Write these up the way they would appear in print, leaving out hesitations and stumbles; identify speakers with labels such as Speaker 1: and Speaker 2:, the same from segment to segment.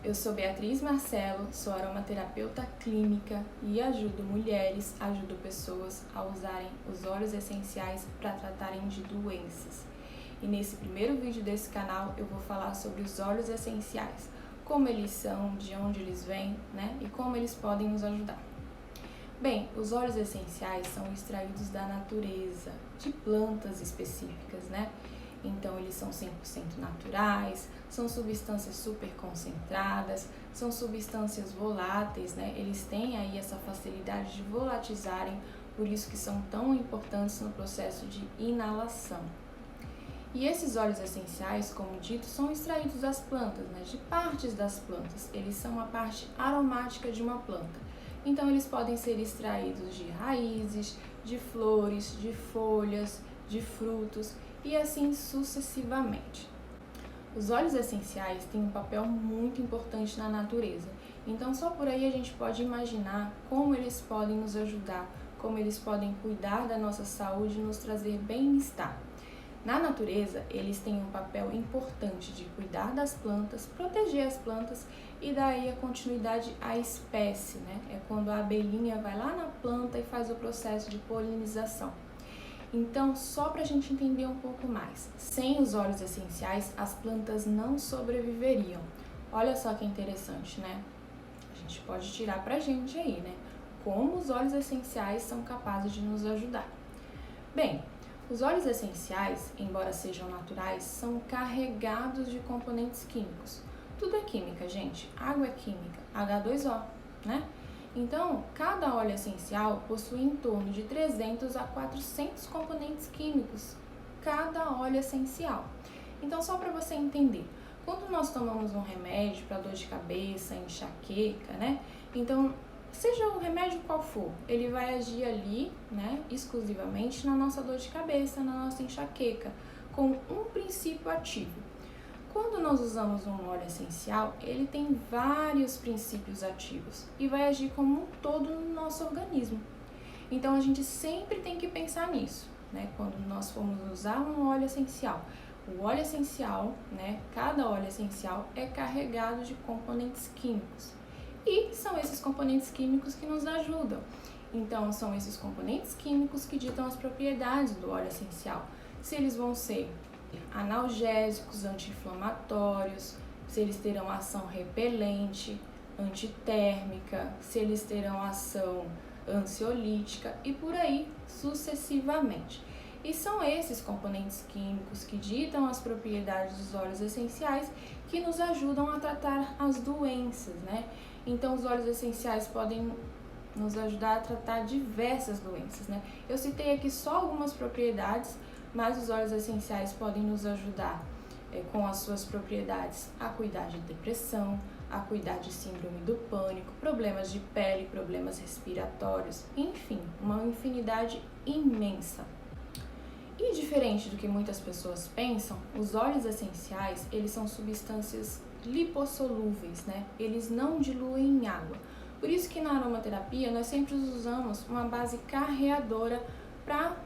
Speaker 1: Eu sou Beatriz Marcelo, sou aromaterapeuta clínica e ajudo mulheres, ajudo pessoas a usarem os óleos essenciais para tratarem de doenças. E nesse primeiro vídeo desse canal eu vou falar sobre os óleos essenciais, como eles são, de onde eles vêm, e como eles podem nos ajudar. Bem, os óleos essenciais são extraídos da natureza, de plantas específicas, Então, eles são 100% naturais, são substâncias super concentradas, são substâncias voláteis, Eles têm aí essa facilidade de volatilizarem, por isso que são tão importantes no processo de inalação. E esses óleos essenciais, como dito, são extraídos das plantas, de partes das plantas. Eles são a parte aromática de uma planta. Então, eles podem ser extraídos de raízes, de flores, de folhas, de frutos e assim sucessivamente. Os óleos essenciais têm um papel muito importante na natureza, então só por aí a gente pode imaginar como eles podem nos ajudar, como eles podem cuidar da nossa saúde e nos trazer bem-estar. Na natureza, eles têm um papel importante de cuidar das plantas, proteger as plantas e dar aí a continuidade à espécie, É quando a abelhinha vai lá na planta e faz o processo de polinização. Então, só para a gente entender um pouco mais, sem os óleos essenciais, as plantas não sobreviveriam. Olha só que interessante, A gente pode tirar pra gente aí, Como os óleos essenciais são capazes de nos ajudar. Bem, os óleos essenciais, embora sejam naturais, são carregados de componentes químicos. Tudo é química, gente. Água é química, H2O, Então, cada óleo essencial possui em torno de 300 a 400 componentes químicos, cada óleo essencial. Então, só para você entender, quando nós tomamos um remédio para dor de cabeça, enxaqueca, Então, seja o remédio qual for, ele vai agir ali, exclusivamente na nossa dor de cabeça, na nossa enxaqueca, com um princípio ativo. Quando nós usamos um óleo essencial, ele tem vários princípios ativos e vai agir como um todo no nosso organismo. Então, a gente sempre tem que pensar nisso, Quando nós formos usar um óleo essencial. O óleo essencial, cada óleo essencial é carregado de componentes químicos. E são esses componentes químicos que nos ajudam. Então, são esses componentes químicos que ditam as propriedades do óleo essencial. Se eles vão ser analgésicos, anti-inflamatórios, se eles terão ação repelente, antitérmica, se eles terão ação ansiolítica e por aí sucessivamente. E são esses componentes químicos que ditam as propriedades dos óleos essenciais que nos ajudam a tratar as doenças, Então, os óleos essenciais podem nos ajudar a tratar diversas doenças, Eu citei aqui só algumas propriedades, mas os óleos essenciais podem nos ajudar com as suas propriedades a cuidar de depressão, a cuidar de síndrome do pânico, problemas de pele, problemas respiratórios, enfim, uma infinidade imensa. E diferente do que muitas pessoas pensam, os óleos essenciais, eles são substâncias lipossolúveis, Eles não diluem em água. Por isso que na aromaterapia nós sempre usamos uma base carreadora para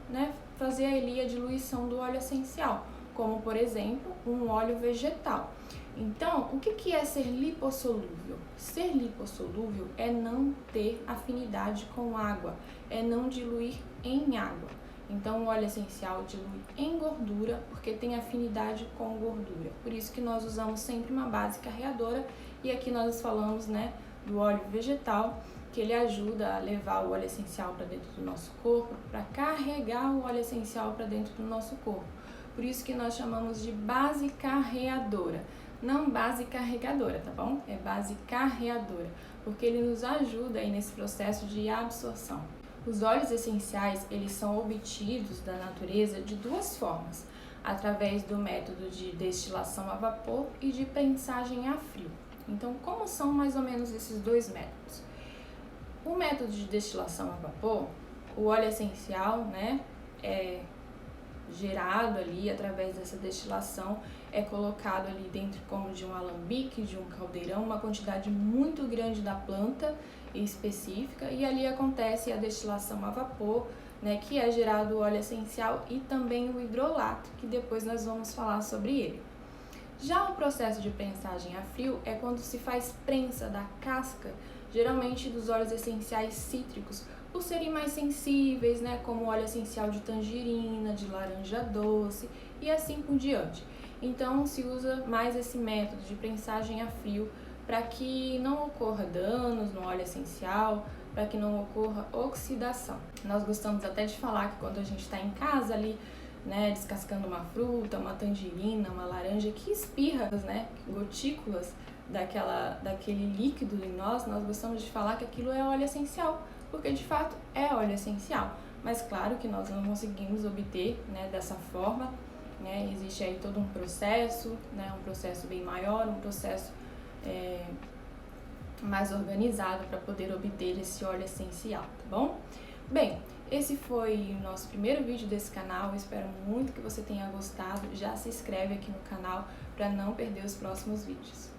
Speaker 1: fazer a diluição do óleo essencial, como por exemplo um óleo vegetal. Então, o que é ser lipossolúvel? Ser lipossolúvel é não ter afinidade com água, é não diluir em água. Então, o óleo essencial dilui em gordura porque tem afinidade com gordura. Por isso que nós usamos sempre uma base carreadora e aqui nós falamos do óleo vegetal, que ele ajuda a levar o óleo essencial para dentro do nosso corpo, para carregar o óleo essencial para dentro do nosso corpo. Por isso que nós chamamos de base carreadora, não base carregadora, tá bom? É base carreadora, porque ele nos ajuda aí nesse processo de absorção. Os óleos essenciais, eles são obtidos da natureza de duas formas, através do método de destilação a vapor e de prensagem a frio. Então, como são mais ou menos esses dois métodos? O método de destilação a vapor, o óleo essencial, é gerado ali através dessa destilação, é colocado ali dentro como de um alambique, de um caldeirão, uma quantidade muito grande da planta específica e ali acontece a destilação a vapor, que é gerado o óleo essencial e também o hidrolato, que depois nós vamos falar sobre ele. Já o processo de prensagem a frio é quando se faz prensa da casca, geralmente dos óleos essenciais cítricos, por serem mais sensíveis, né, como o óleo essencial de tangerina, de laranja doce e assim por diante. Então se usa mais esse método de prensagem a frio para que não ocorra danos no óleo essencial, para que não ocorra oxidação. Nós gostamos até de falar que quando a gente está em casa ali, né, descascando uma fruta, uma tangerina, uma laranja, que espirra, né, gotículas daquele líquido em nós gostamos de falar que aquilo é óleo essencial, porque de fato é óleo essencial. Mas claro que nós não conseguimos obter, né, dessa forma, né, existe aí todo um processo, né, um processo bem maior, um processo mais organizado para poder obter esse óleo essencial, tá bom? Bem, esse foi o nosso primeiro vídeo desse canal, espero muito que você tenha gostado. Já se inscreve aqui no canal para não perder os próximos vídeos.